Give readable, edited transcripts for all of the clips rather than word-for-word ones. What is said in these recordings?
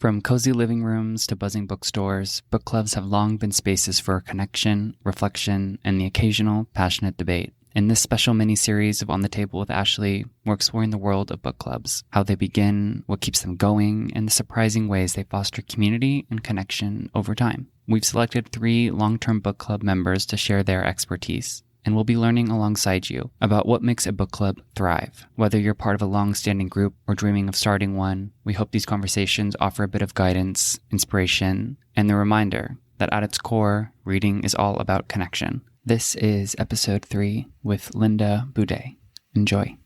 From cozy living rooms to buzzing bookstores, book clubs have long been spaces for connection, reflection, and the occasional passionate debate. In this special mini-series of On the Table with Ashley, we're exploring the world of book clubs, how they begin, what keeps them going, and the surprising ways they foster community and connection over time. We've selected 3 long-term book club members to share their expertise, and we'll be learning alongside you about what makes a book club thrive. Whether you're part of a long-standing group or dreaming of starting one, we hope these conversations offer a bit of guidance, inspiration, and the reminder that at its core, reading is all about connection. This is episode 3 with Linda Buday. Enjoy.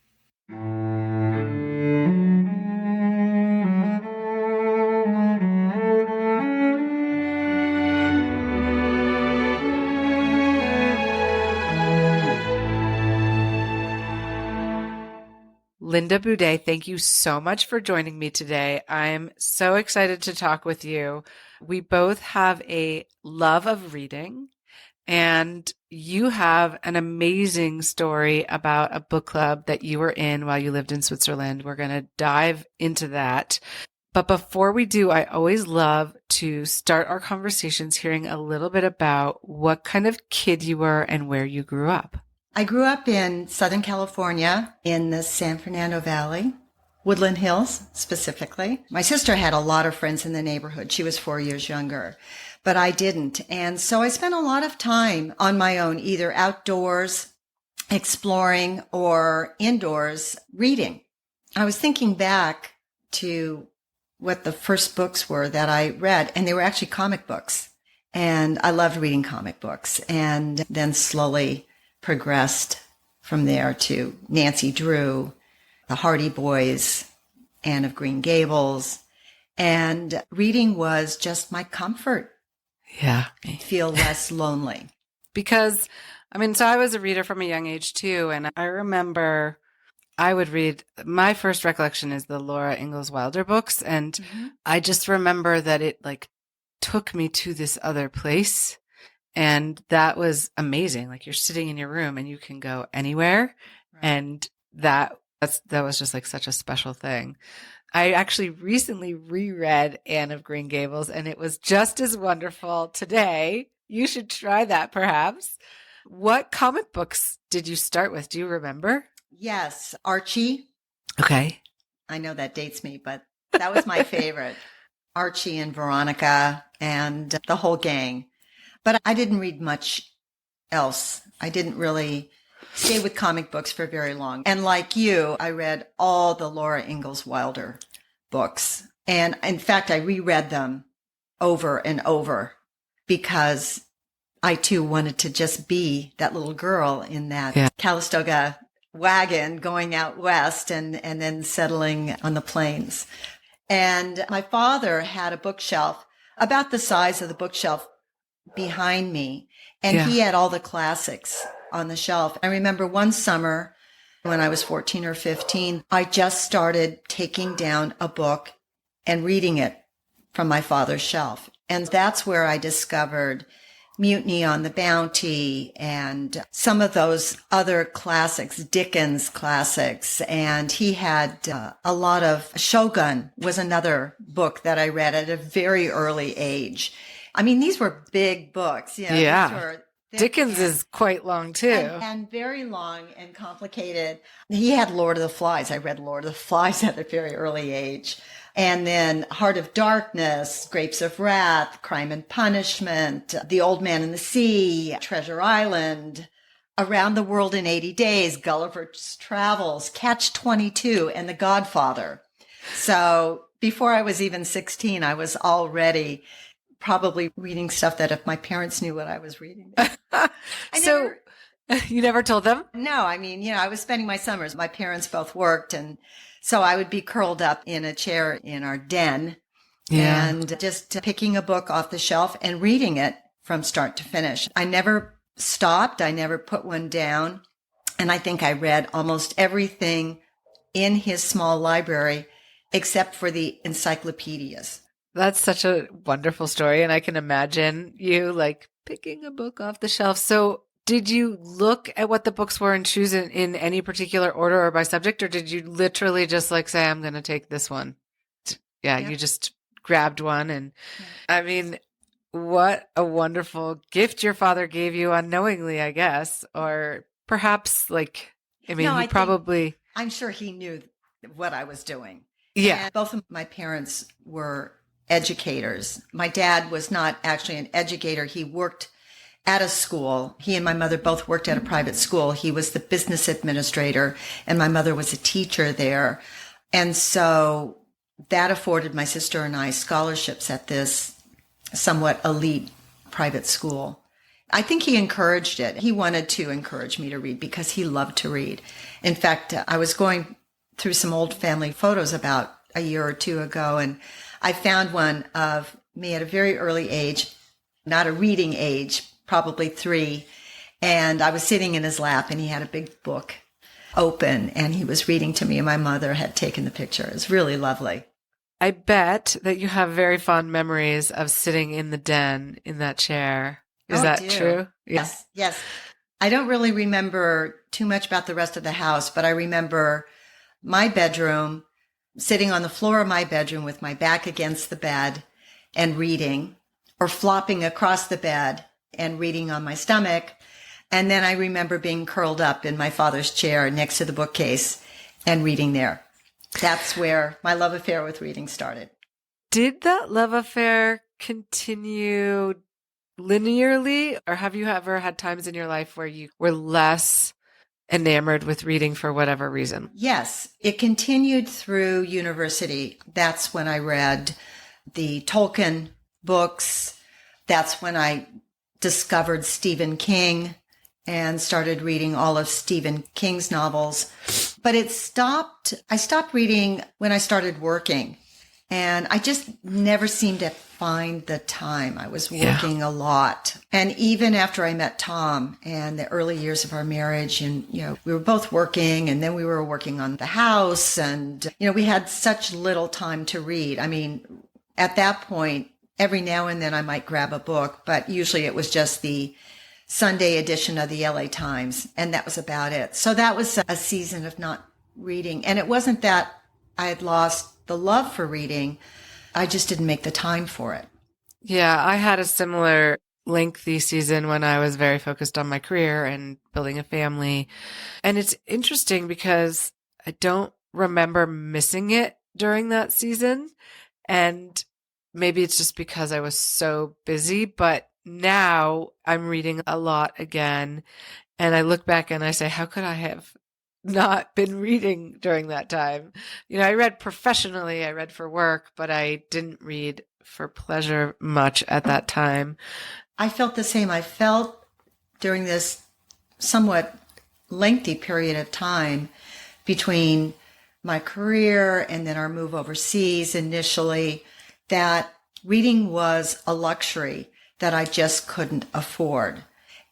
Linda Buday, thank you so much for joining me today. I'm so excited to talk with you. We both have a love of reading, and you have an amazing story about a book club that you were in while you lived in Switzerland. We're going to dive into that. But before we do, I always love to start our conversations hearing a little bit about what kind of kid you were and where you grew up. I grew up in Southern California in the San Fernando Valley, Woodland Hills specifically. My sister had a lot of friends in the neighborhood. She was 4 years younger, but I didn't. And so I spent a lot of time on my own, either outdoors, exploring, or indoors reading. I was thinking back to what the first books were that I read, and they were actually comic books. And I loved reading comic books, and then slowly progressed from there to Nancy Drew, the Hardy Boys, Anne of Green Gables. And reading was just my comfort. Yeah. Feel less lonely. Because, so I was a reader from a young age too. And I remember I would read, my first recollection is the Laura Ingalls Wilder books. And I just remember that it took me to this other place. And that was amazing. Like, you're sitting in your room and you can go anywhere. Right. And that was just such a special thing. I actually recently reread Anne of Green Gables, and it was just as wonderful today. You should try that perhaps. What comic books did you start with? Do you remember? Yes. Archie. Okay. I know that dates me, but that was my favorite. Archie and Veronica and the whole gang. But I didn't read much else. I didn't really stay with comic books for very long. And like you, I read all the Laura Ingalls Wilder books. And in fact, I reread them over and over because I too wanted to just be that little girl in that Calistoga wagon going out west and then settling on the plains. And my father had a bookshelf about the size of the bookshelf behind me, and he had all the classics on the shelf. I remember one summer when I was 14 or 15, I just started taking down a book and reading it from my father's shelf. And that's where I discovered Mutiny on the Bounty and some of those other classics, Dickens classics. And he had a lot of Shogun was another book that I read at a very early age. These were big books. Yeah. Dickens is quite long too. And very long and complicated. He had Lord of the Flies. I read Lord of the Flies at a very early age. And then Heart of Darkness, Grapes of Wrath, Crime and Punishment, The Old Man and the Sea, Treasure Island, Around the World in 80 Days, Gulliver's Travels, Catch-22, and The Godfather. So before I was even 16, I was already probably reading stuff that if my parents knew what I was reading. You never told them? No, I was spending my summers. My parents both worked, and so I would be curled up in a chair in our den and just picking a book off the shelf and reading it from start to finish. I never stopped. I never put one down. And I think I read almost everything in his small library except for the encyclopedias. That's such a wonderful story. And I can imagine you picking a book off the shelf. So did you look at what the books were and choose it in any particular order or by subject? Or did you literally just say, I'm going to take this one? You just grabbed one. And I mean, what a wonderful gift your father gave you unknowingly, I guess. Or perhaps like, I mean, No, he probably, I'm sure he knew what I was doing. yeah. And both of my parents were educators. My dad was not actually an educator. He worked at a school. He and my mother both worked at a private school. He was the business administrator and my mother was a teacher there. And so that afforded my sister and I scholarships at this somewhat elite private school. I think he encouraged it. He wanted to encourage me to read because he loved to read. In fact, I was going through some old family photos about a year or two ago, and I found one of me at a very early age, not a reading age, probably 3. And I was sitting in his lap and he had a big book open and he was reading to me and my mother had taken the picture. It was really lovely. I bet that you have very fond memories of sitting in the den in that chair. Is that true? Yes. Yes. I don't really remember too much about the rest of the house, but I remember my bedroom, sitting on the floor of my bedroom with my back against the bed and reading, or flopping across the bed and reading on my stomach. And then I remember being curled up in my father's chair next to the bookcase and reading there. That's where my love affair with reading started. Did that love affair continue linearly, or have you ever had times in your life where you were less enamored with reading for whatever reason? Yes, it continued through university. That's when I read the Tolkien books. That's when I discovered Stephen King and started reading all of Stephen King's novels. But I stopped reading when I started working. And I just never seemed to find the time. I was working a lot. And even after I met Tom and the early years of our marriage, and, we were both working and then we were working on the house and, we had such little time to read. I mean, at that point, every now and then I might grab a book, but usually it was just the Sunday edition of the LA Times. And that was about it. So that was a season of not reading. And it wasn't that I had lost the love for reading. I just didn't make the time for it. Yeah, I had a similar lengthy season when I was very focused on my career and building a family. And it's interesting because I don't remember missing it during that season. And maybe it's just because I was so busy, but now I'm reading a lot again. And I look back and I say, how could I have not been reading during that time? I read professionally, I read for work, but I didn't read for pleasure much at that time. I felt the same. I felt during this somewhat lengthy period of time between my career and then our move overseas initially, that reading was a luxury that I just couldn't afford.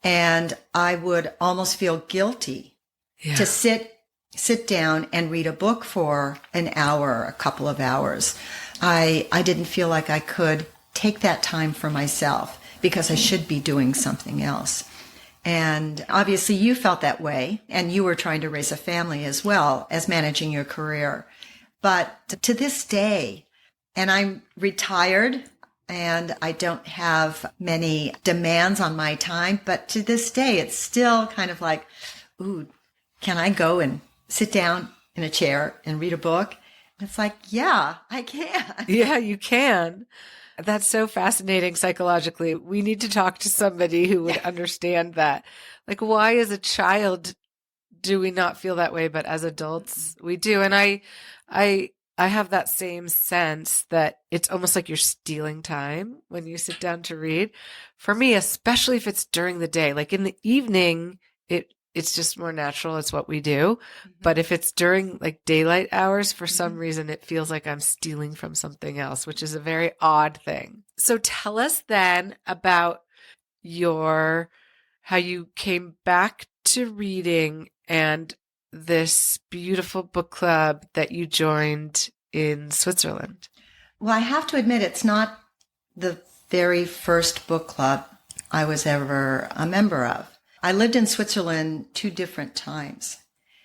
And I would almost feel guilty to sit down and read a book for an hour, a couple of hours. I didn't feel like I could take that time for myself because I should be doing something else. And obviously you felt that way, and you were trying to raise a family as well as managing your career. But to this day, and I'm retired and I don't have many demands on my time, but to this day, it's still kind of like, ooh, can I go and sit down in a chair and read a book? And it's like, yeah, I can. Yeah, you can. That's so fascinating psychologically. We need to talk to somebody who would understand that. Like, why as a child do we not feel that way, but as adults we do? And I have that same sense that it's almost like you're stealing time when you sit down to read. For me, especially if it's during the day, like in the evening, it's just more natural. It's what we do. Mm-hmm. But if it's during like daylight hours, for some reason, it feels like I'm stealing from something else, which is a very odd thing. So tell us then about how you came back to reading and this beautiful book club that you joined in Switzerland. Well, I have to admit, it's not the very first book club I was ever a member of. I lived in Switzerland 2 different times.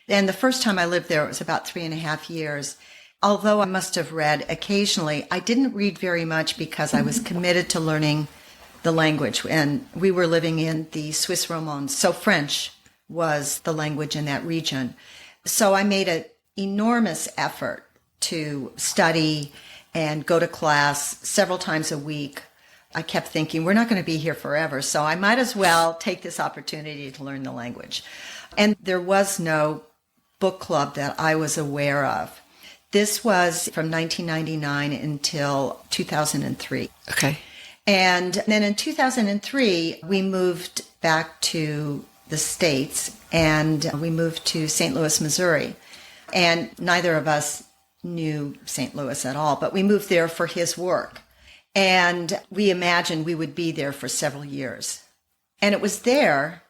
And the first time I lived there, it was about 3.5 years. although I must have read occasionally, I didn't read very much because I was committed to learning the language. And we were living in the Swiss Romand, so French was the language in that region. So I made an enormous effort to study and go to class several times a week. I kept thinking, we're not going to be here forever, so I might as well take this opportunity to learn the language. And there was no book club that I was aware of. This was from 1999 until 2003. Okay. And then in 2003, we moved back to the States, and we moved to St. Louis, Missouri. And neither of us knew St. Louis at all, but we moved there for his work. And we imagined we would be there for several years. And it was there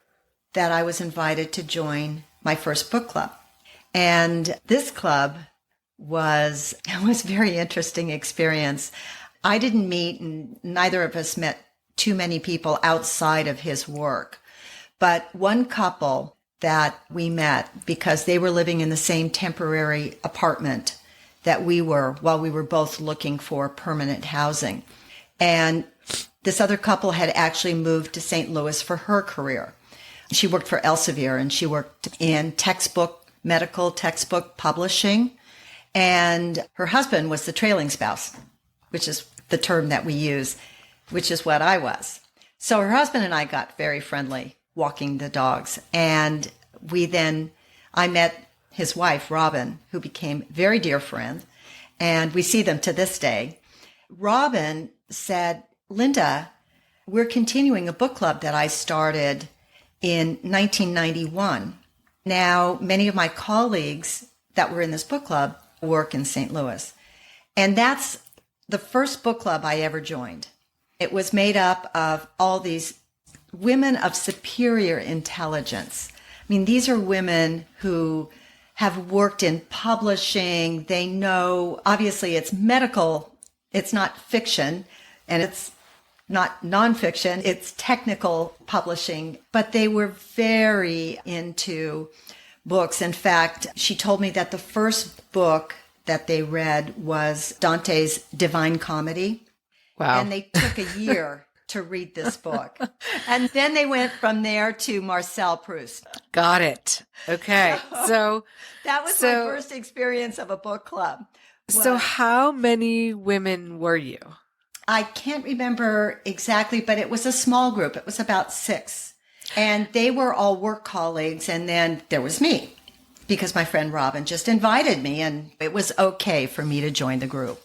that I was invited to join my first book club. And this club was a very interesting experience. I didn't meet, and neither of us met too many people outside of his work. But one couple that we met, because they were living in the same temporary apartment that we were, while we were both looking for permanent housing. And this other couple had actually moved to St. Louis for her career. She worked for Elsevier, and she worked in medical textbook publishing. And her husband was the trailing spouse, which is the term that we use, which is what I was. So her husband and I got very friendly walking the dogs. And I met his wife, Robin, who became a very dear friend. And we see them to this day. Robin said, Linda, we're continuing a book club that I started in 1991. Now, many of my colleagues that were in this book club work in St. Louis. And that's the first book club I ever joined. It was made up of all these women of superior intelligence. I mean, these are women who have worked in publishing. They know, obviously, it's medical. It's not fiction, and it's not nonfiction. It's technical publishing. But they were very into books. In fact, she told me that the first book that they read was Dante's Divine Comedy. Wow. And they took a year to read this book. And then they went from there to Marcel Proust. Got it. Okay. So that was my first experience of a book club. So how many women were you? I can't remember exactly, but it was a small group. It was about 6. And they were all work colleagues. And then there was me, because my friend Robin just invited me, and it was okay for me to join the group.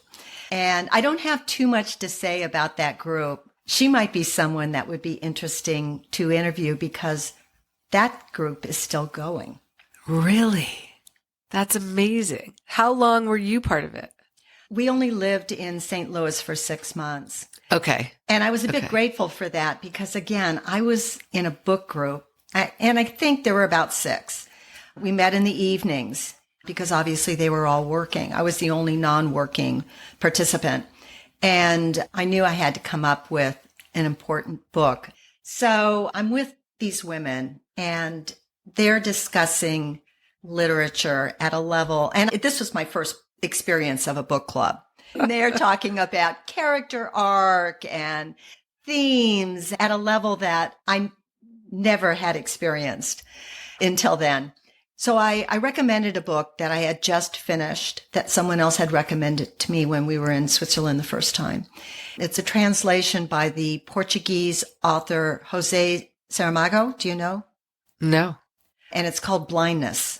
And I don't have too much to say about that group. She might be someone that would be interesting to interview, because that group is still going. Really? That's amazing. How long were you part of it? We only lived in St. Louis for 6 months. Okay. And I was a bit grateful for that, because, again, I was in a book group, and I think there were about 6. We met in the evenings, because obviously they were all working. I was the only non-working participant. And I knew I had to come up with an important book. So I'm with these women, and they're discussing literature at a level. And this was my first experience of a book club. And they're talking about character arc and themes at a level that I never had experienced until then. So I recommended a book that I had just finished that someone else had recommended to me when we were in Switzerland the first time. It's a translation by the Portuguese author José Saramago. Do you know? No. And it's called Blindness.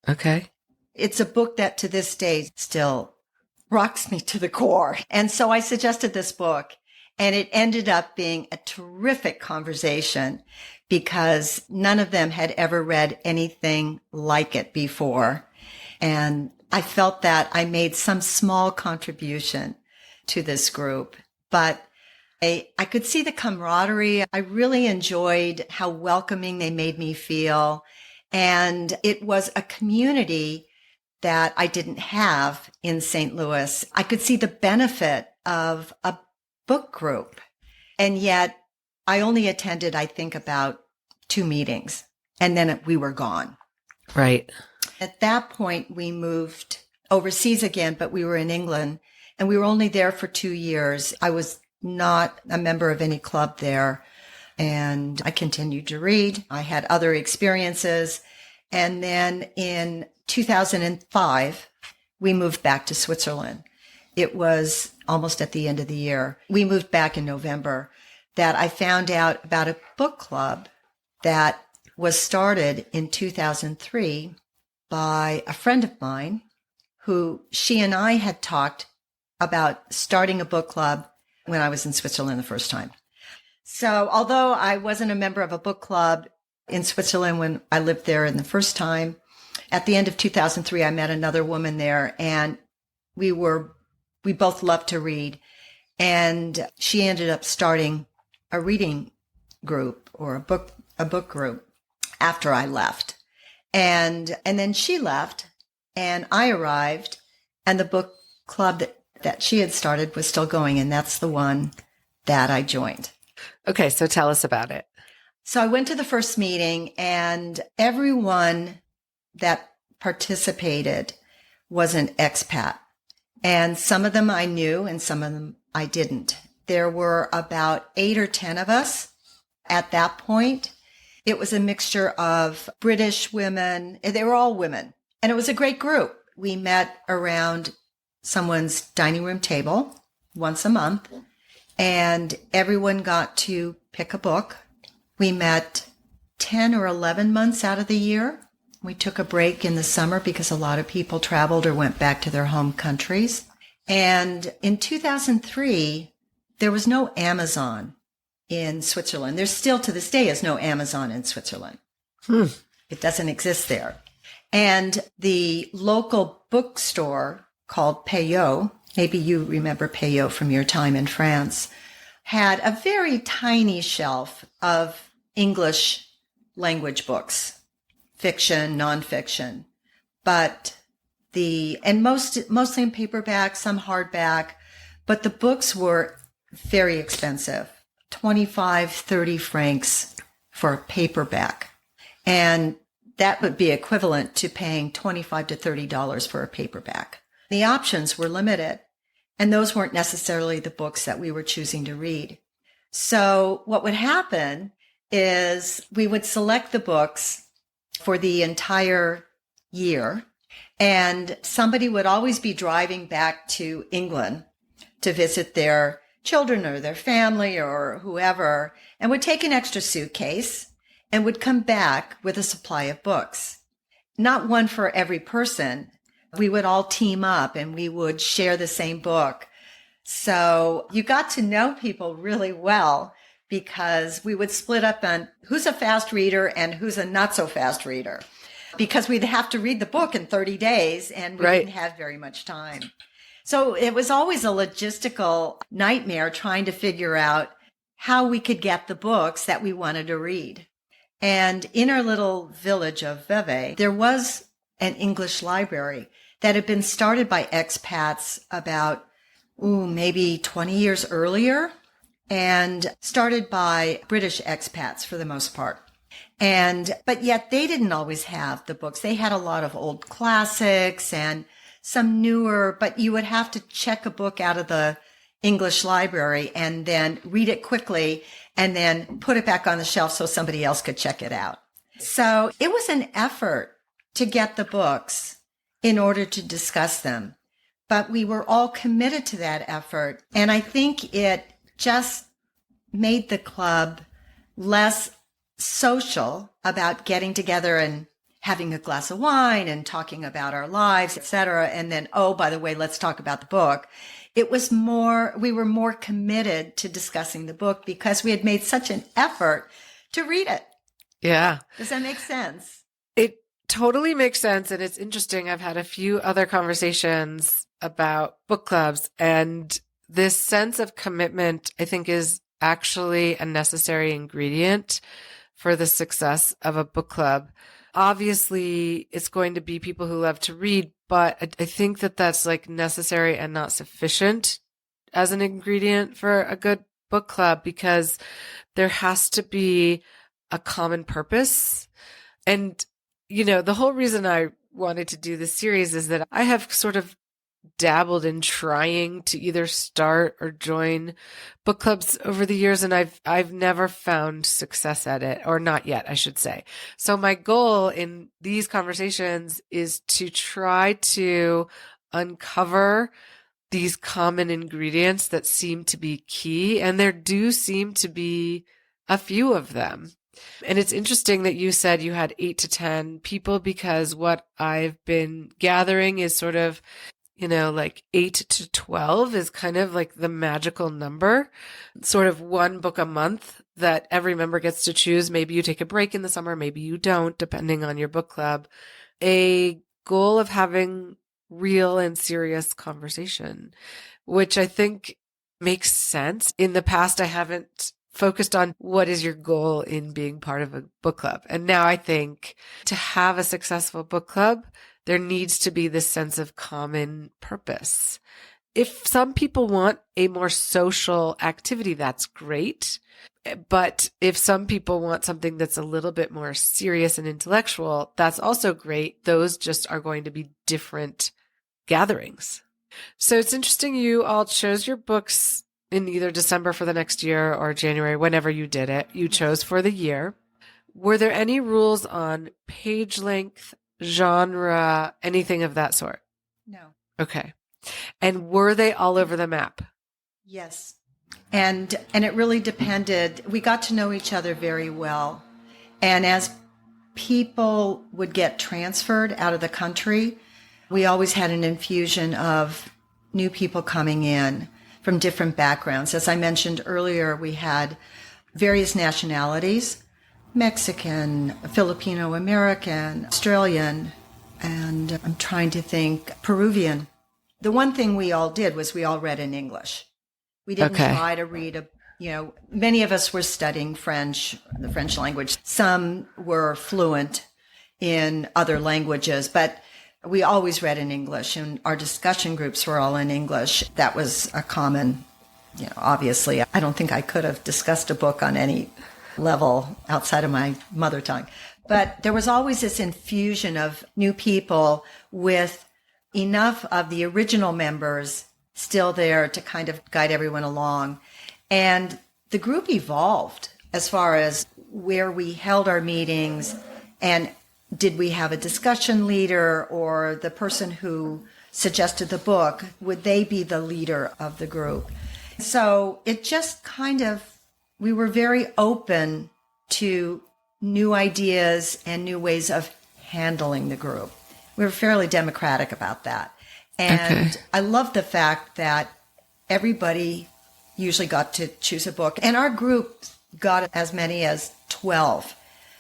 Okay. It's a book that to this day still rocks me to the core. And so I suggested this book, and it ended up being a terrific conversation, because none of them had ever read anything like it before. And I felt that I made some small contribution to this group, but I could see the camaraderie. I really enjoyed how welcoming they made me feel. And it was a community that I didn't have in St. Louis. I could see the benefit of a book group. And yet I only attended, I think, about 2 meetings, and then we were gone. Right. At that point, we moved overseas again, but we were in England and we were only there for 2 years. I was not a member of any club there and I continued to read. I had other experiences. And then in 2005, we moved back to Switzerland. It was almost at the end of the year. We moved back in November that I found out about a book club that was started in 2003 by a friend of mine who she and I had talked about starting a book club when I was in Switzerland the first time. So although I wasn't a member of a book club in Switzerland when I lived there in the first time, at the end of 2003, I met another woman there and we both loved to read. And she ended up starting a reading group or a book group after I left. And then she left and I arrived and the book club that she had started was still going. And that's the one that I joined. Okay. So tell us about it. So I went to the first meeting and everyone that participated was an expat. And some of them I knew and some of them I didn't. There were about 8 or 10 of us at that point. It was a mixture of British women. They were all women. And it was a great group. We met around someone's dining room table once a month, and everyone got to pick a book. We met 10 or 11 months out of the year. We took a break in the summer because a lot of people traveled or went back to their home countries. And in 2003, there was no Amazon in Switzerland. There still to this day is no Amazon in Switzerland. It doesn't exist there. And the local bookstore called Payot, maybe you remember Payot from your time in France, had a very tiny shelf of English language books, fiction, nonfiction, mostly in paperback, some hardback, but the books were very expensive, 25, 30 francs for a paperback. And that would be equivalent to paying $25 to $30 for a paperback. The options were limited, and those weren't necessarily the books that we were choosing to read. So what would happen is we would select the books for the entire year, and somebody would always be driving back to England to visit their children or their family or whoever, and would take an extra suitcase and would come back with a supply of books. Not one for every person. We would all team up and we would share the same book. So you got to know people really well because we would split up on who's a fast reader and who's a not so fast reader, because we'd have to read the book in 30 days and we didn't have very much time. So it was always a logistical nightmare trying to figure out how we could get the books that we wanted to read. And in our little village of Vevey, there was an English library that had been started by expats about, maybe 20 years earlier, and started by British expats for the most part. But yet they didn't always have the books. They had a lot of old classics and some newer, but you would have to check a book out of the English library and then read it quickly and then put it back on the shelf so somebody else could check it out. So it was an effort to get the books in order to discuss them. But we were all committed to that effort. And I think it just made the club less social about getting together and having a glass of wine and talking about our lives, etc. And then, by the way, let's talk about the book. It was we were more committed to discussing the book because we had made such an effort to read it. Yeah. Does that make sense? It totally makes sense. And it's interesting. I've had a few other conversations about book clubs, and this sense of commitment, I think, is actually a necessary ingredient for the success of a book club. Obviously, it's going to be people who love to read, but I think that that's like necessary and not sufficient as an ingredient for a good book club, because there has to be a common purpose. And, the whole reason I wanted to do this series is that I have sort of dabbled in trying to either start or join book clubs over the years, and I've never found success at it, or not yet, I should say. So my goal in these conversations is to try to uncover these common ingredients that seem to be key, and there do seem to be a few of them. And it's interesting that you said you had 8 to 10 people, because what I've been gathering is sort of, like 8 to 12 is kind of like the magical number, sort of one book a month that every member gets to choose. Maybe you take a break in the summer, maybe you don't, depending on your book club. A goal of having real and serious conversation, which I think makes sense. In the past, I haven't focused on what is your goal in being part of a book club. And now I think to have a successful book club, there needs to be this sense of common purpose. If some people want a more social activity, that's great. But if some people want something that's a little bit more serious and intellectual, that's also great. Those just are going to be different gatherings. So it's interesting you all chose your books in either December for the next year or January, whenever you did it. You chose for the year. Were there any rules on page length, genre, anything of that sort? No. Okay. And were they all over the map? Yes. And it really depended. We got to know each other very well. And as people would get transferred out of the country, we always had an infusion of new people coming in from different backgrounds. As I mentioned earlier, we had various nationalities: Mexican, Filipino American, Australian, and I'm trying to think, Peruvian. The one thing we all did was we all read in English. We didn't try to read many of us were studying French, the French language. Some were fluent in other languages, but we always read in English, and our discussion groups were all in English. That was a common, obviously, I don't think I could have discussed a book on any level outside of my mother tongue. But there was always this infusion of new people with enough of the original members still there to kind of guide everyone along. And the group evolved as far as where we held our meetings, and did we have a discussion leader, or the person who suggested the book, would they be the leader of the group? So it just we were very open to new ideas and new ways of handling the group. We were fairly democratic about that. And I love the fact that everybody usually got to choose a book. And our group got as many as 12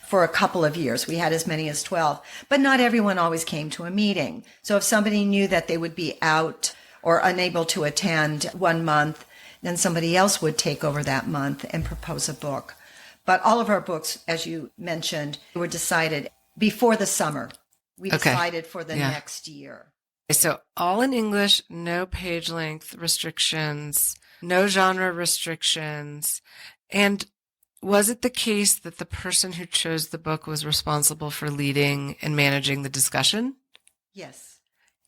for a couple of years. We had as many as 12. But not everyone always came to a meeting. So if somebody knew that they would be out or unable to attend one month, then somebody else would take over that month and propose a book. But all of our books, as you mentioned, were decided before the summer. We decided for the next year. So all in English, no page length restrictions, no genre restrictions. And was it the case that the person who chose the book was responsible for leading and managing the discussion? Yes.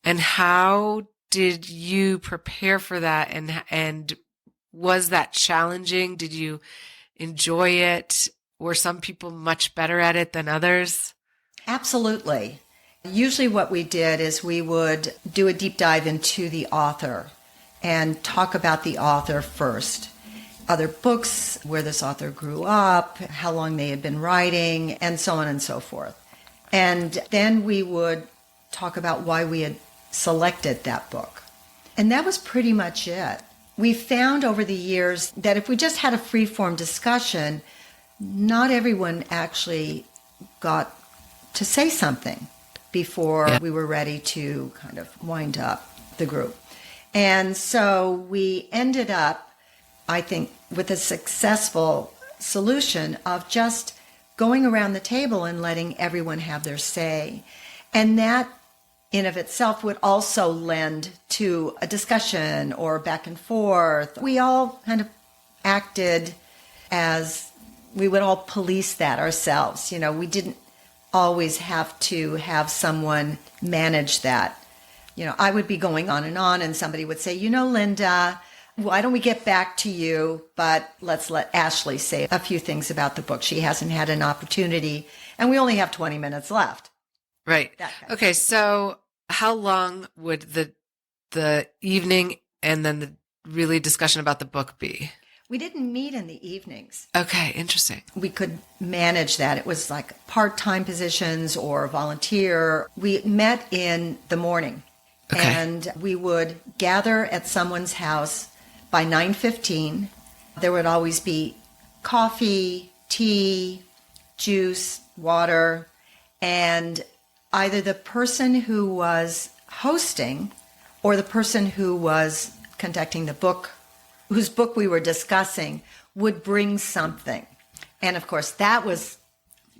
And how did you prepare for that? And was that challenging? Did you enjoy it? Were some people much better at it than others? Absolutely. Usually what we did is we would do a deep dive into the author and talk about the author first. Other books, where this author grew up, how long they had been writing, and so on and so forth. And then we would talk about why we had selected that book. And that was pretty much it. We found over the years that if we just had a free-form discussion, not everyone actually got to say something before we were ready to kind of wind up the group. And so we ended up, I think, with a successful solution of just going around the table and letting everyone have their say. And that in of itself would also lend to a discussion or back and forth. We all kind of acted as we would all police that ourselves. We didn't always have to have someone manage that. I would be going on, and somebody would say, Linda, why don't we get back to you? But let's let Ashley say a few things about the book. She hasn't had an opportunity, and we only have 20 minutes left. Right. Okay. So how long would the evening and then the really discussion about the book be? We didn't meet in the evenings. Okay, interesting. We could manage that. It was like part-time positions or volunteer. We met in the morning, and we would gather at someone's house by 9:15. There would always be coffee, tea, juice, water, and either the person who was hosting or the person who was conducting the book, whose book we were discussing, would bring something. And of course, that was,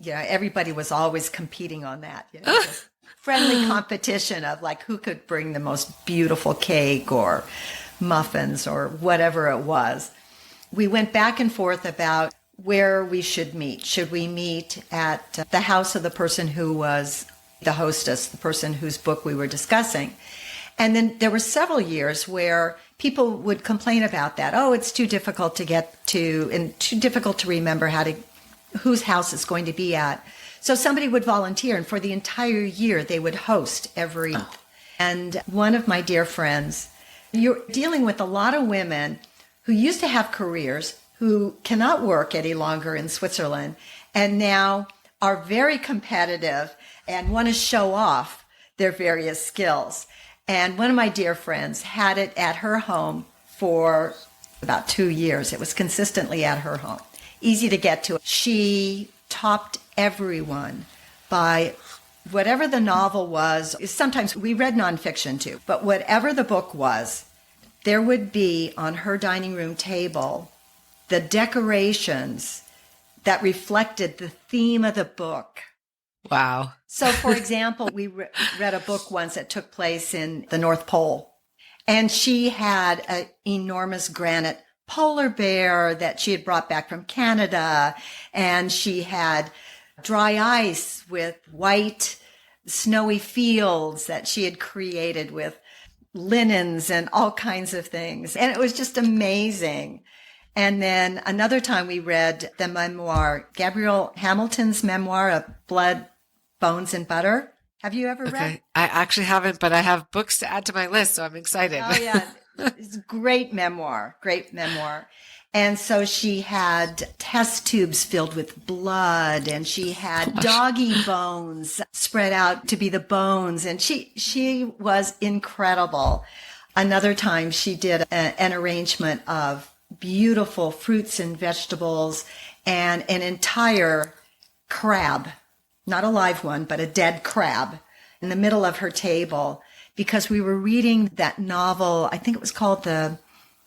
everybody was always competing on that. Friendly competition of like who could bring the most beautiful cake or muffins or whatever it was. We went back and forth about where we should meet. Should we meet at the house of the person who was the hostess, the person whose book we were discussing? And then there were several years where people would complain about that. Oh, it's too difficult to get to and too difficult to remember whose house it's going to be at. So somebody would volunteer, and for the entire year they would host every month. And one of my dear friends, you're dealing with a lot of women who used to have careers, who cannot work any longer in Switzerland, and now are very competitive and want to show off their various skills. And one of my dear friends had it at her home for about 2 years. It was consistently at her home. Easy to get to. She topped everyone by whatever the novel was. Sometimes we read nonfiction too, but whatever the book was, there would be on her dining room table the decorations that reflected the theme of the book. Wow. So, for example, we read a book once that took place in the North Pole, and she had an enormous granite polar bear that she had brought back from Canada, and she had dry ice with white snowy fields that she had created with linens and all kinds of things. And it was just amazing. And then another time we read the memoir, Gabrielle Hamilton's memoir of Blood, Bones, and Butter. Have you ever read? I actually haven't, but I have books to add to my list, so I'm excited. Oh, yeah. It's a great memoir. And so she had test tubes filled with blood, and she had doggy bones spread out to be the bones. And she was incredible. Another time she did an arrangement of beautiful fruits and vegetables and an entire crab, not a live one, but a dead crab in the middle of her table, because we were reading that novel. I think it was called The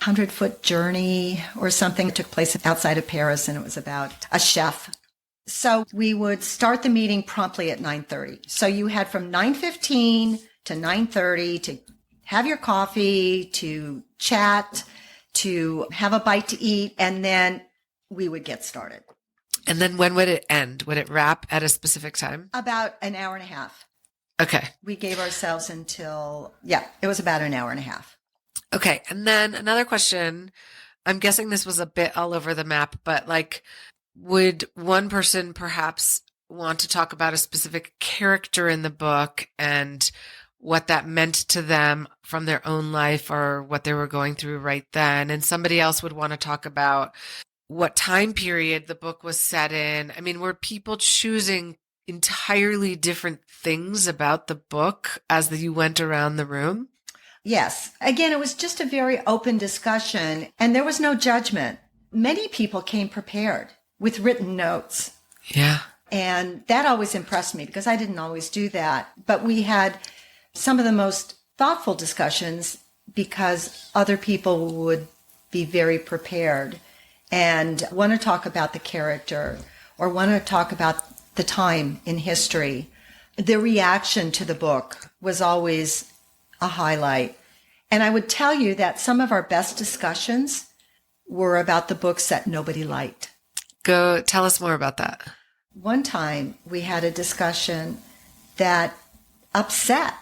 100-Foot Journey or something. It took place outside of Paris, and it was about a chef. So we would start the meeting promptly at 9:30. So you had from 9:15 to 9:30 to have your coffee, to chat, to have a bite to eat, and then we would get started. And then when would it end? Would it wrap at a specific time? About an hour and a half. Okay. We gave ourselves until, it was about an hour and a half. Okay. And then another question, I'm guessing this was a bit all over the map, but would one person perhaps want to talk about a specific character in the book and what that meant to them from their own life or what they were going through right then? And somebody else would want to talk about what time period the book was set in. I mean, were people choosing entirely different things about the book as you went around the room? Yes. Again, it was just a very open discussion, and there was no judgment. Many people came prepared with written notes. Yeah. And that always impressed me because I didn't always do that. But we had some of the most thoughtful discussions because other people would be very prepared and want to talk about the character or want to talk about the time in history. The reaction to the book was always a highlight. And I would tell you that some of our best discussions were about the books that nobody liked. Go tell us more about that. One time we had a discussion that upset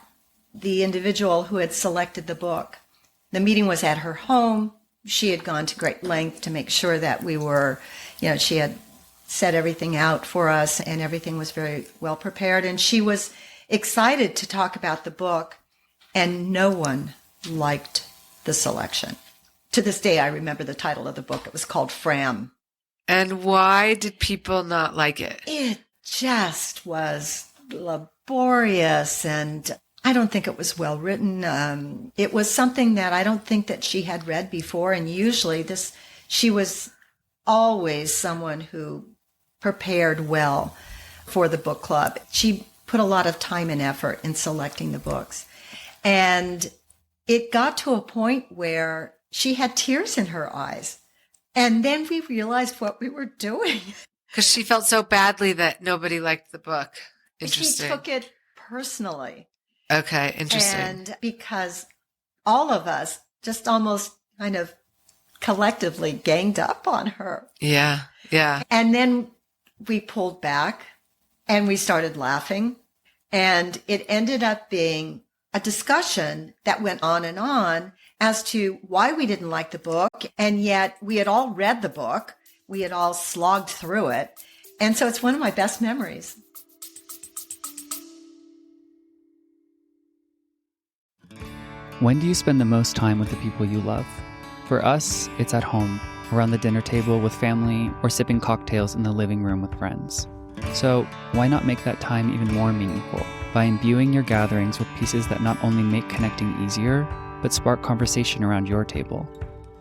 the individual who had selected the book. The meeting was at her home. She had gone to great length to make sure that we were, she had set everything out for us and everything was very well prepared. And she was excited to talk about the book, and no one liked the selection. To this day, I remember the title of the book. It was called Fram. And why did people not like it? It just was laborious, and I don't think it was well written. It was something that I don't think that she had read before, and usually she was always someone who prepared well for the book club. She put a lot of time and effort in selecting the books. And it got to a point where she had tears in her eyes. And then we realized what we were doing. Because she felt so badly that nobody liked the book. Interesting. She took it personally. Okay, interesting. And because all of us just almost kind of collectively ganged up on her. Yeah, yeah. And then we pulled back and we started laughing. And it ended up being a discussion that went on as to why we didn't like the book. And yet we had all read the book. We had all slogged through it. And so it's one of my best memories. When do you spend the most time with the people you love? For us, it's at home, around the dinner table with family, or sipping cocktails in the living room with friends. So why not make that time even more meaningful by imbuing your gatherings with pieces that not only make connecting easier, but spark conversation around your table?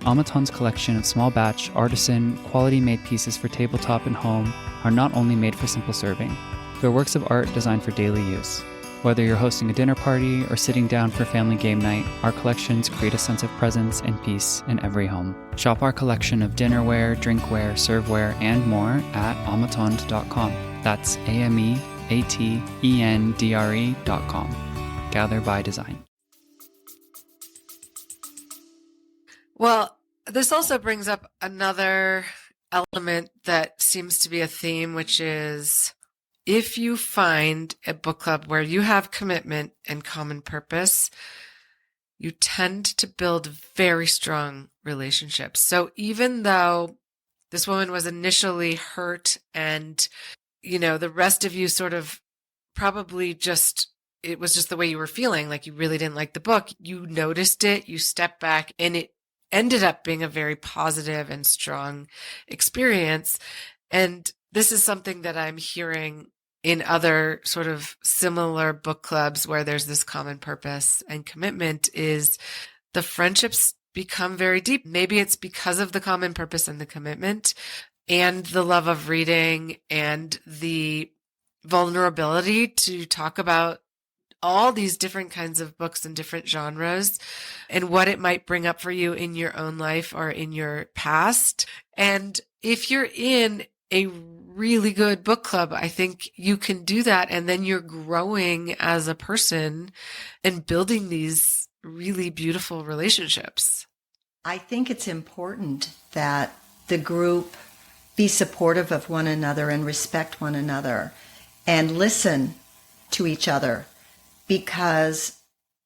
Amaton's collection of small batch, artisan, quality-made pieces for tabletop and home are not only made for simple serving, they're works of art designed for daily use. Whether you're hosting a dinner party or sitting down for family game night, our collections create a sense of presence and peace in every home. Shop our collection of dinnerware, drinkware, serveware, and more at amatond.com. That's AMEATENDRE.com. Gather by design. Well, this also brings up another element that seems to be a theme, which is if you find a book club where you have commitment and common purpose, you tend to build very strong relationships. So even though this woman was initially hurt and, the rest of you sort of probably it was just the way you were feeling, like you really didn't like the book, you noticed it, you stepped back, and it ended up being a very positive and strong experience. And this is something that I'm hearing in other sort of similar book clubs where there's this common purpose and commitment, is the friendships become very deep. Maybe it's because of the common purpose and the commitment and the love of reading and the vulnerability to talk about all these different kinds of books and different genres and what it might bring up for you in your own life or in your past. And if you're in a really good book club, I think you can do that. And then you're growing as a person and building these really beautiful relationships. I think it's important that the group be supportive of one another and respect one another and listen to each other, because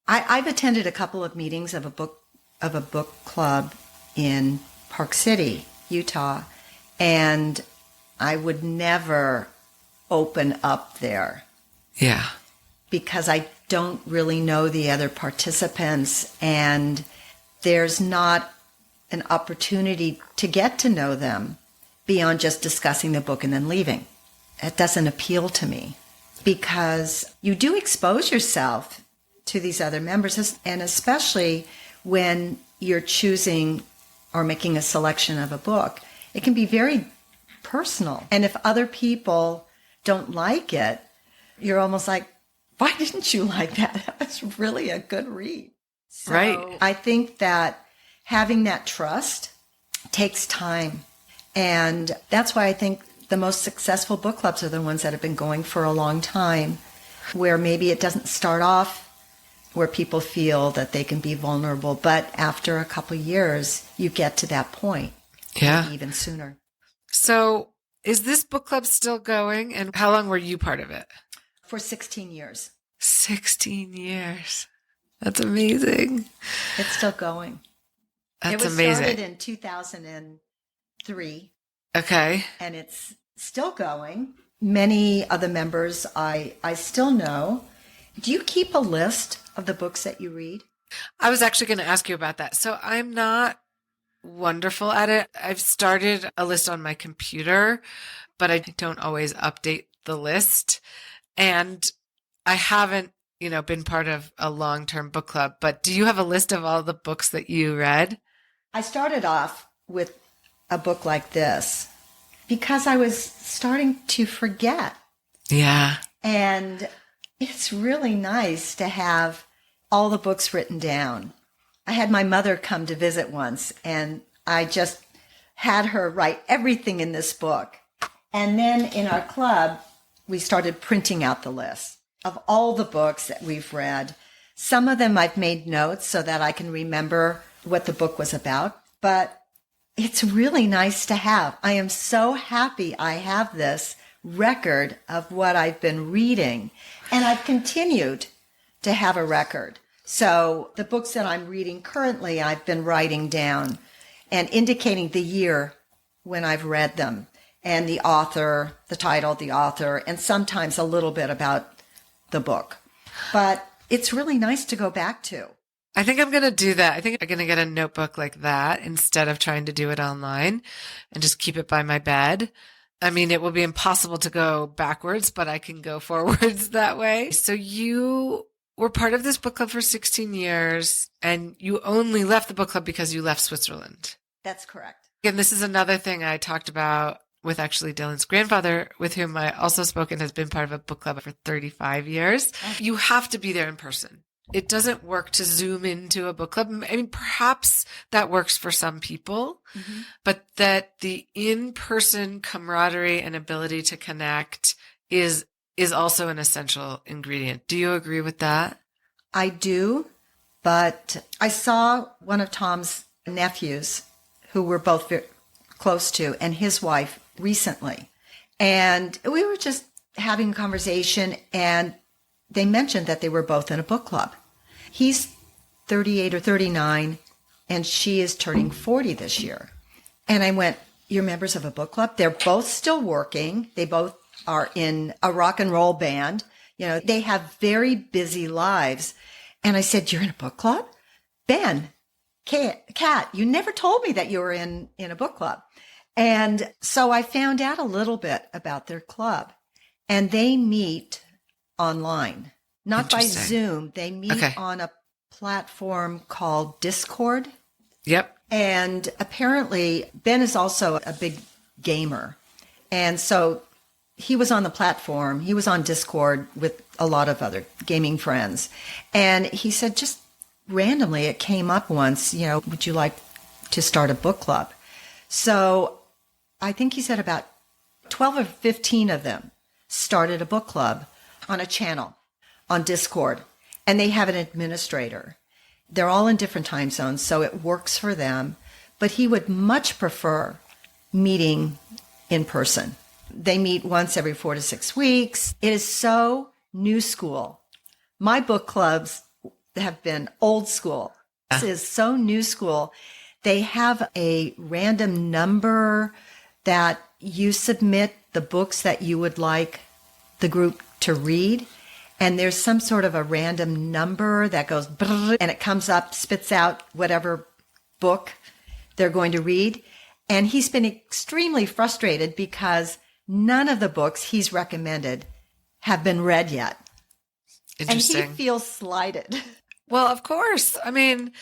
I've attended a couple of meetings of a book club in Park City, Utah, and I would never open up there. Yeah. Because I don't really know the other participants, and there's not an opportunity to get to know them beyond just discussing the book and then leaving. It doesn't appeal to me, because you do expose yourself to these other members, and especially when you're choosing or making a selection of a book, it can be very personal. And if other people don't like it, you're almost like, why didn't you like that? That was really a good read. So right. I think that having that trust takes time. And that's why I think the most successful book clubs are the ones that have been going for a long time, where maybe it doesn't start off where people feel that they can be vulnerable, but after a couple of years, you get to that point. Yeah. Even sooner. So Is this book club still going? And how long were you part of it? For 16 years. 16 years. That's amazing. It's still going. That's it was amazing. Started in 2003. Okay. And it's still going. Many of the members I still know. Do you keep a list of the books that you read? I was actually going to ask you about that. So I'm not wonderful at it. I've started a list on my computer, but I don't always update the list. And I haven't, been part of a long-term book club, but do you have a list of all the books that you read? I started off with a book like this because I was starting to forget. Yeah. And it's really nice to have all the books written down. I had my mother come to visit once, and I just had her write everything in this book. And then in our club, we started printing out the list of all the books that we've read. Some of them I've made notes so that I can remember what the book was about, but it's really nice to have. I am so happy I have this record of what I've been reading, and I've continued to have a record. So the books that I'm reading currently, I've been writing down and indicating the year when I've read them and the author, the title, the author, and sometimes a little bit about the book. But it's really nice to go back to. I think I'm going to do that. I think I'm going to get a notebook like that instead of trying to do it online and just keep it by my bed. I mean, it will be impossible to go backwards, but I can go forwards that way. So you were part of this book club for 16 years, and you only left the book club because you left Switzerland. That's correct. And this is another thing I talked about with actually Dylan's grandfather, with whom I also spoke and has been part of a book club for 35 years. You have to be there in person. It doesn't work to Zoom into a book club. I mean, perhaps that works for some people, but that the in-person camaraderie and ability to connect is also an essential ingredient. Do you agree with that? I do, but I saw one of Tom's nephews, who we're both very close to, and his wife recently. And we were just having a conversation, and they mentioned that they were both in a book club. He's 38 or 39, and she is turning 40 this year. And I went, "You're members of a book club?" They're both still working. They both are in a rock and roll band. They have very busy lives. And I said, "You're in a book club?" "Ben, Kat, you never told me that you were in a book club." And so I found out a little bit about their club. And they meet online, not by Zoom. They meet on a platform called Discord. Yep. And apparently Ben is also a big gamer. And so he was on the platform. He was on Discord with a lot of other gaming friends. And he said, just randomly, it came up once, would you like to start a book club? So I think he said about 12 or 15 of them started a book club on a channel on Discord, and they have an administrator. They're all in different time zones, so it works for them. But he would much prefer meeting in person. They meet once every 4 to 6 weeks. It is so new school. My book clubs have been old school. This is so new school. They have a random number that you submit the books that you would like the group to read. And there's some sort of a random number that goes brrr, and it comes up, spits out whatever book they're going to read. And he's been extremely frustrated because none of the books he's recommended have been read yet. Interesting. And he feels slighted. Well, of course. I mean,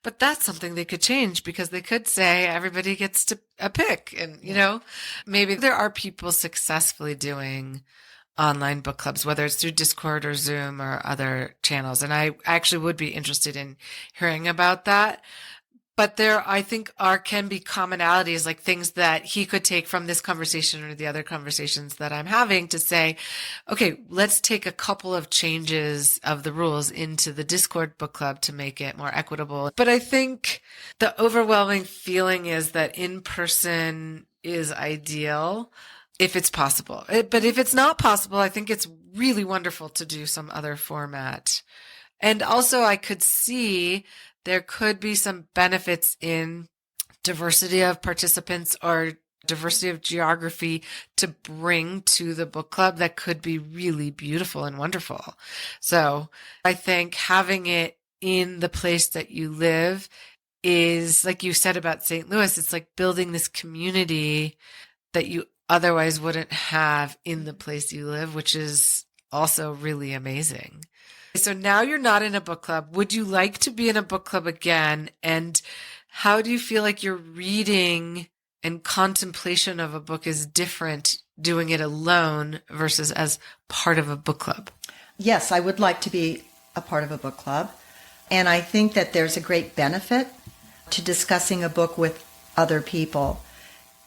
but that's something they could change, because they could say everybody gets to a pick. And, maybe there are people successfully doing online book clubs, whether it's through Discord or Zoom or other channels. And I actually would be interested in hearing about that. But there, I think, can be commonalities, like things that he could take from this conversation or the other conversations that I'm having to say, okay, let's take a couple of changes of the rules into the Discord book club to make it more equitable. But I think the overwhelming feeling is that in person is ideal. if it's possible. But if it's not possible, I think it's really wonderful to do some other format. And also I could see there could be some benefits in diversity of participants or diversity of geography to bring to the book club that could be really beautiful and wonderful. So I think having it in the place that you live is, like you said about St. Louis, it's like building this community that you otherwise wouldn't have in the place you live, which is also really amazing. So now you're not in a book club. Would you like to be in a book club again? And how do you feel like your reading and contemplation of a book is different doing it alone versus as part of a book club? Yes, I would like to be a part of a book club. And I think that there's a great benefit to discussing a book with other people.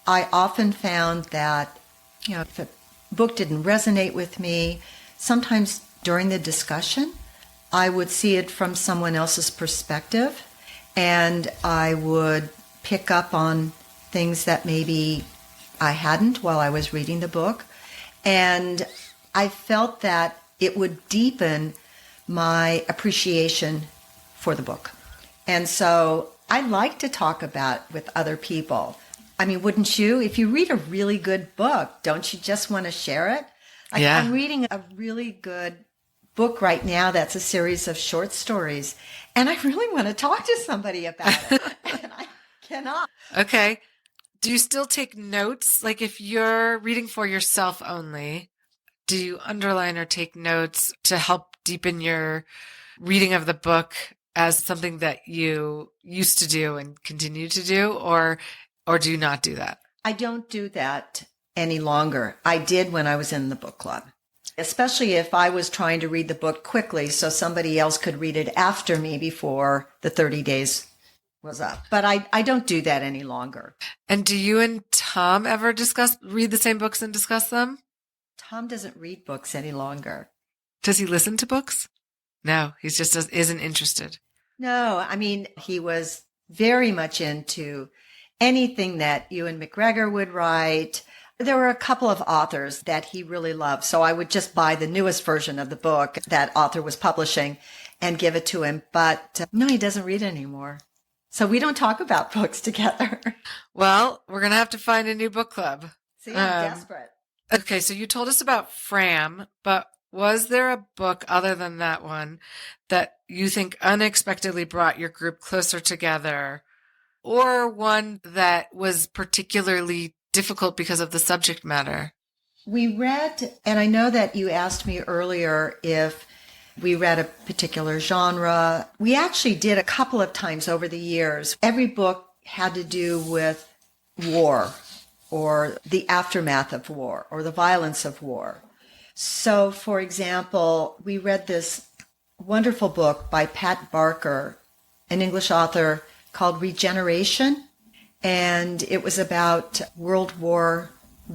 I often found that, if a book didn't resonate with me, sometimes during the discussion, I would see it from someone else's perspective, and I would pick up on things that maybe I hadn't while I was reading the book. And I felt that it would deepen my appreciation for the book. And so I like to talk about with other people. I mean, wouldn't you? If you read a really good book, don't you just want to share it? Yeah. I'm reading a really good book right now that's a series of short stories, and I really want to talk to somebody about it, and I cannot. Okay. Do you still take notes? Like if you're reading for yourself only, do you underline or take notes to help deepen your reading of the book as something that you used to do and continue to do, or do you not do that? I don't do that any longer. I did when I was in the book club, especially if I was trying to read the book quickly so somebody else could read it after me before the 30 days was up. But I don't do that any longer. And do you and Tom ever read the same books and discuss them? Tom doesn't read books any longer. Does he listen to books? No, he just isn't interested. No, I mean, he was very much into anything that Ewan McGregor would write. There were a couple of authors that he really loved. So I would just buy the newest version of the book that author was publishing and give it to him. But no, he doesn't read anymore. So we don't talk about books together. Well, we're going to have to find a new book club. See, I'm desperate. Okay, so you told us about Fram, but was there a book other than that one that you think unexpectedly brought your group closer together, or one that was particularly difficult because of the subject matter? We read, and I know that you asked me earlier if we read a particular genre. We actually did a couple of times over the years. Every book had to do with war or the aftermath of war or the violence of war. So, for example, we read this wonderful book by Pat Barker, an English author, called Regeneration. And it was about World War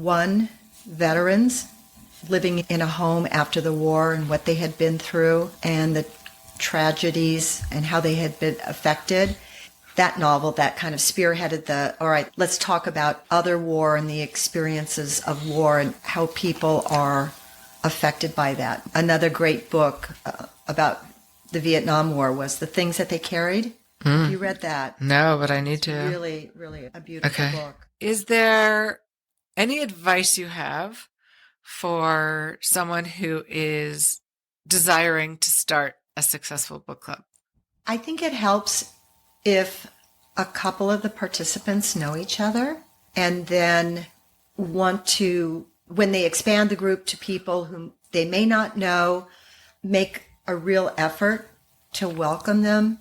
I veterans living in a home after the war and what they had been through and the tragedies and how they had been affected. That novel, that kind of spearheaded all right, let's talk about other war and the experiences of war and how people are affected by that. Another great book about the Vietnam War was The Things That They Carried. You read that? No, but I need to. Really, really a beautiful book. Is there any advice you have for someone who is desiring to start a successful book club? I think it helps if a couple of the participants know each other and then want to, when they expand the group to people whom they may not know, make a real effort to welcome them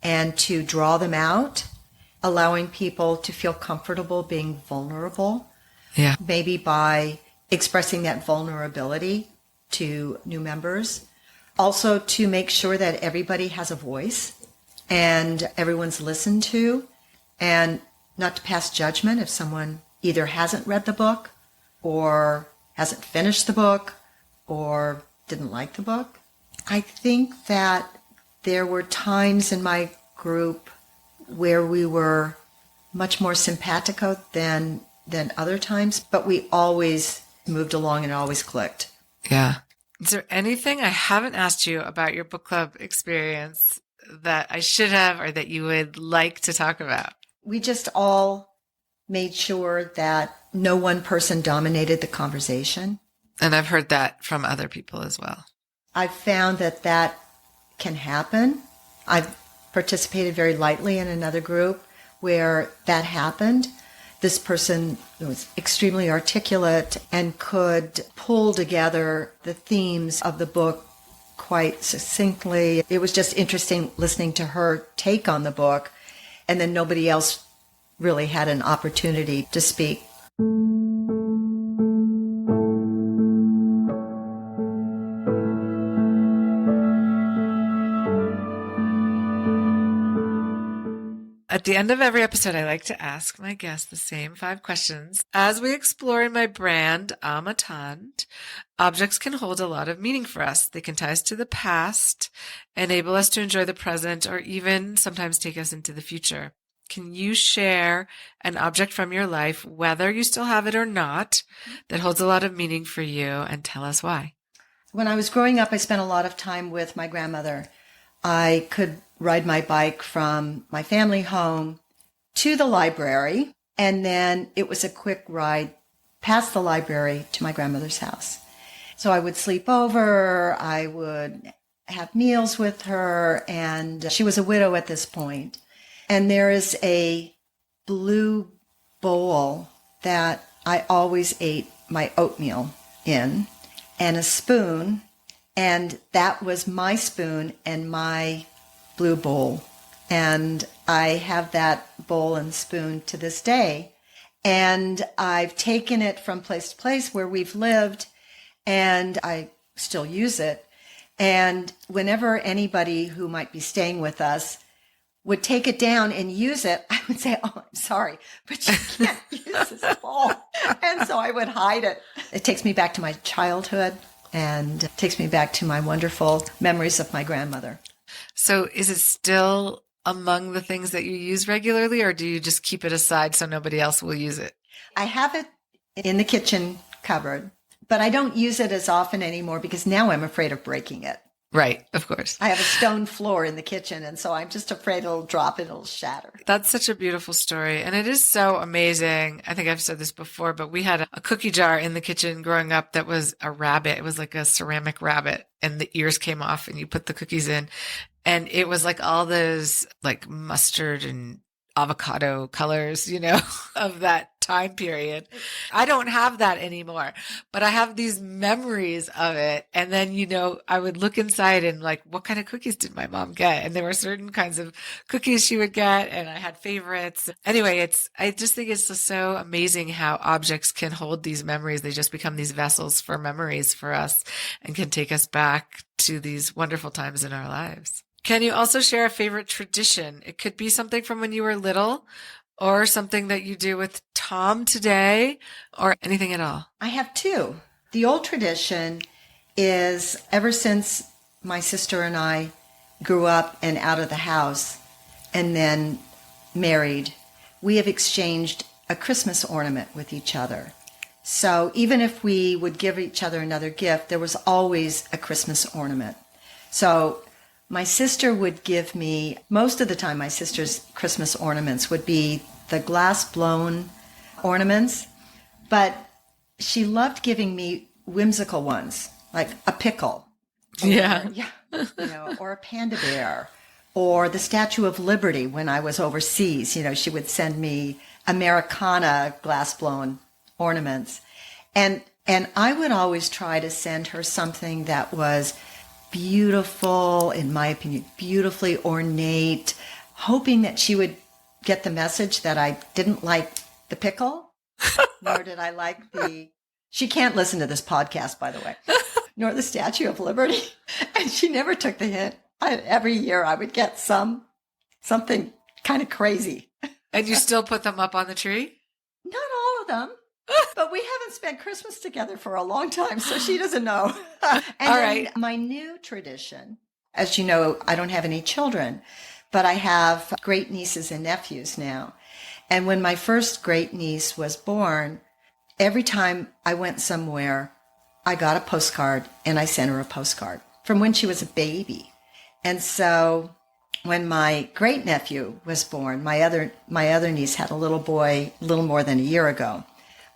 and to draw them out, allowing people to feel comfortable being vulnerable. Yeah. Maybe by expressing that vulnerability to new members. Also to make sure that everybody has a voice and everyone's listened to, and not to pass judgment if someone either hasn't read the book or hasn't finished the book or didn't like the book. I think that there were times in my group where we were much more simpatico than than other times, but we always moved along and always clicked. Yeah. Is there anything I haven't asked you about your book club experience that I should have or that you would like to talk about? We just all made sure that no one person dominated the conversation. And I've heard that from other people as well. I've found that that can happen. I've participated very lightly in another group where that happened. This person was extremely articulate and could pull together the themes of the book quite succinctly. It was just interesting listening to her take on the book, and then nobody else really had an opportunity to speak. At the end of every episode, I like to ask my guests the same 5 questions. As we explore in my brand, Amatant, objects can hold a lot of meaning for us. They can tie us to the past, enable us to enjoy the present, or even sometimes take us into the future. Can you share an object from your life, whether you still have it or not, that holds a lot of meaning for you, and tell us why? When I was growing up, I spent a lot of time with my grandmother. I could ride my bike from my family home to the library, and then it was a quick ride past the library to my grandmother's house. So I would sleep over, I would have meals with her, and she was a widow at this point. And there is a blue bowl that I always ate my oatmeal in, and a spoon, and that was my spoon and my blue bowl. And I have that bowl and spoon to this day. And I've taken it from place to place where we've lived, and I still use it. And whenever anybody who might be staying with us would take it down and use it, I would say, "Oh, I'm sorry, but you can't use this bowl." And so I would hide it. It takes me back to my childhood and takes me back to my wonderful memories of my grandmother. So is it still among the things that you use regularly, or do you just keep it aside so nobody else will use it? I have it in the kitchen cupboard, but I don't use it as often anymore because now I'm afraid of breaking it. Right, of course. I have a stone floor in the kitchen, and so I'm just afraid it'll drop and it'll shatter. That's such a beautiful story. And it is so amazing. I think I've said this before, but we had a cookie jar in the kitchen growing up that was a rabbit. It was like a ceramic rabbit, and the ears came off and you put the cookies in. And it was like all those like mustard and avocado colors, of that time period. I don't have that anymore, but I have these memories of it. And then, I would look inside and like, what kind of cookies did my mom get? And there were certain kinds of cookies she would get, and I had favorites. Anyway, I just think it's just so amazing how objects can hold these memories. They just become these vessels for memories for us and can take us back to these wonderful times in our lives. Can you also share a favorite tradition? It could be something from when you were little, or something that you do with Tom today, or anything at all. I have 2. The old tradition is ever since my sister and I grew up and out of the house and then married, we have exchanged a Christmas ornament with each other. So even if we would give each other another gift, there was always a Christmas ornament. So my sister would give me, most of the time my sister's Christmas ornaments would be the glass-blown ornaments, but she loved giving me whimsical ones, like a pickle. Or a panda bear, or the Statue of Liberty when I was overseas. She would send me Americana glass-blown ornaments. And I would always try to send her something that was beautiful, in my opinion, beautifully ornate, hoping that she would get the message that I didn't like the pickle, nor did I like she can't listen to this podcast, by the way, nor the Statue of Liberty. And she never took the hint. Every year I would get something kind of crazy. And you still put them up on the tree? Not all of them. But we haven't spent Christmas together for a long time, so she doesn't know. And all right. My new tradition, as you know, I don't have any children, but I have great nieces and nephews now. And when my first great niece was born, every time I went somewhere, I got a postcard and I sent her a postcard from when she was a baby. And so when my great nephew was born, my other niece had a little boy a little more than a year ago.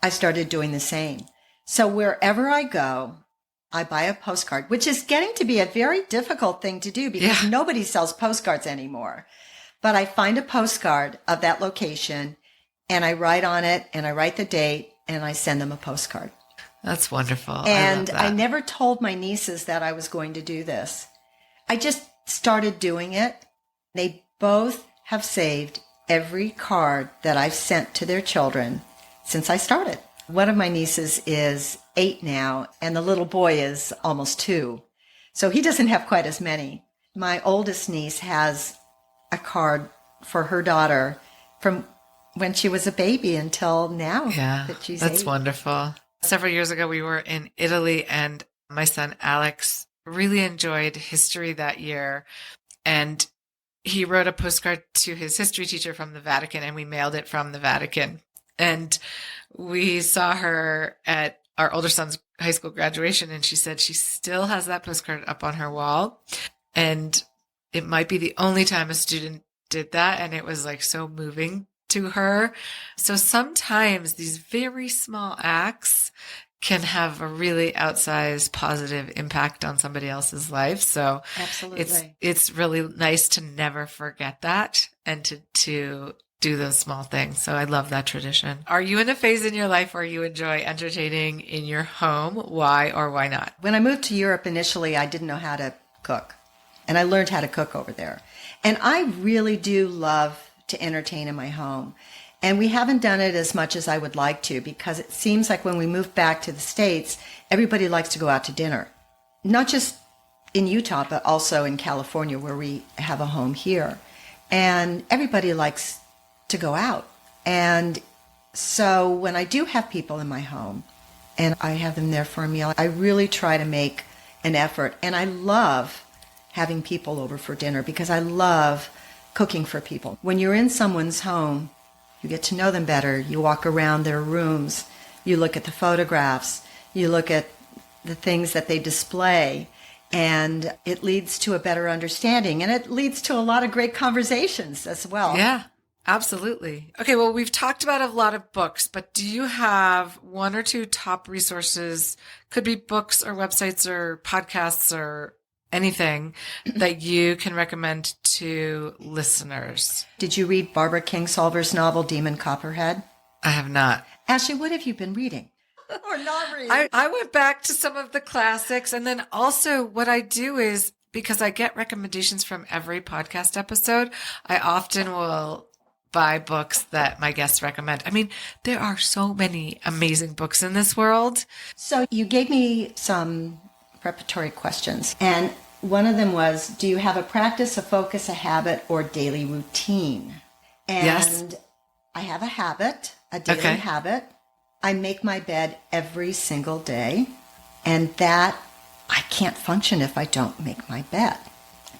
I started doing the same. So wherever I go, I buy a postcard, which is getting to be a very difficult thing to do because nobody sells postcards anymore. But I find a postcard of that location and I write on it and I write the date and I send them a postcard. That's wonderful. And I never told my nieces that I was going to do this. I just started doing it. They both have saved every card that I've sent to their children since I started. One of my nieces is 8 now, and the little boy is almost 2. So he doesn't have quite as many. My oldest niece has a card for her daughter from when she was a baby until now that she's 8. That's wonderful. Several years ago, we were in Italy, and my son Alex really enjoyed history that year. And he wrote a postcard to his history teacher from the Vatican, and we mailed it from the Vatican. And we saw her at our older son's high school graduation, and she said she still has that postcard up on her wall. And it might be the only time a student did that. And it was like so moving to her. So sometimes these very small acts can have a really outsized positive impact on somebody else's life. So absolutely, it's really nice to never forget that and to do those small things. So I love that tradition. Are you in a phase in your life where you enjoy entertaining in your home? Why or why not? When I moved to Europe initially, I didn't know how to cook. And I learned how to cook over there. And I really do love to entertain in my home. And we haven't done it as much as I would like to because it seems like when we moved back to the States, everybody likes to go out to dinner. Not just in Utah, but also in California where we have a home here. And everybody likes to go out. And so when I do have people in my home and I have them there for a meal, I really try to make an effort. And I love having people over for dinner because I love cooking for people. When you're in someone's home, you get to know them better. You walk around their rooms. You look at the photographs. You look at the things that they display. And it leads to a better understanding. And it leads to a lot of great conversations as well. Yeah, absolutely. Okay, well, we've talked about a lot of books, but do you have one or two top resources? Could be books or websites or podcasts or anything that you can recommend to listeners? Did you read Barbara Kingsolver's novel, Demon Copperhead? I have not. Ashley, what have you been reading? Or not reading? I went back to some of the classics. And then also what I do is, because I get recommendations from every podcast episode, I often will buy books that my guests recommend. I mean, there are so many amazing books in this world. So you gave me some preparatory questions. And one of them was, do you have a practice, a focus, a habit, or daily routine? And yes. I have a habit, a daily habit. I make my bed every single day. And that I can't function if I don't make my bed.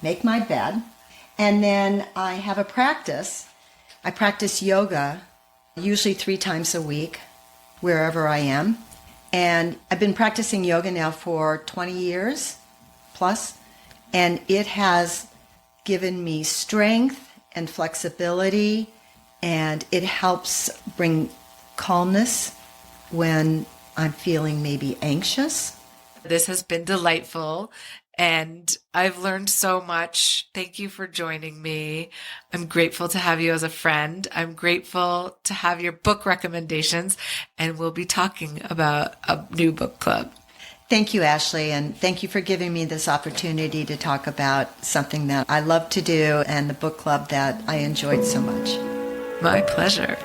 Make my bed. And then I have a practice. I practice yoga usually 3 times a week, wherever I am. And I've been practicing yoga now for 20 years plus, and it has given me strength and flexibility, and it helps bring calmness when I'm feeling maybe anxious. This has been delightful, and I've learned so much. Thank you for joining me. I'm grateful to have you as a friend. I'm grateful to have your book recommendations, and we'll be talking about a new book club. Thank you, Ashley, and thank you for giving me this opportunity to talk about something that I love to do and the book club that I enjoyed so much. My pleasure.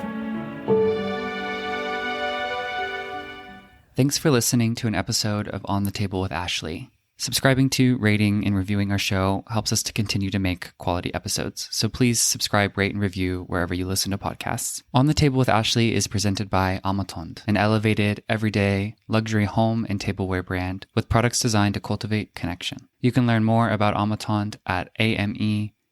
Thanks for listening to an episode of On the Table with Ashley. Subscribing to, rating, and reviewing our show helps us to continue to make quality episodes. So please subscribe, rate, and review wherever you listen to podcasts. On the Table with Ashley is presented by Amatond, an elevated, everyday, luxury home and tableware brand with products designed to cultivate connection. You can learn more about Amatond at ametendre.com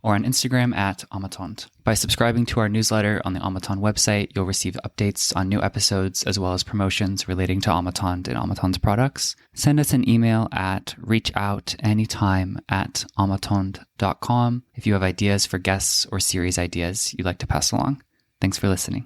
or on Instagram at Amatant. By subscribing to our newsletter on the Amatant website, you'll receive updates on new episodes as well as promotions relating to Amatant and Amatant's products. Send us an email at reachoutanytime@amatant.com if you have ideas for guests or series ideas you'd like to pass along. Thanks for listening.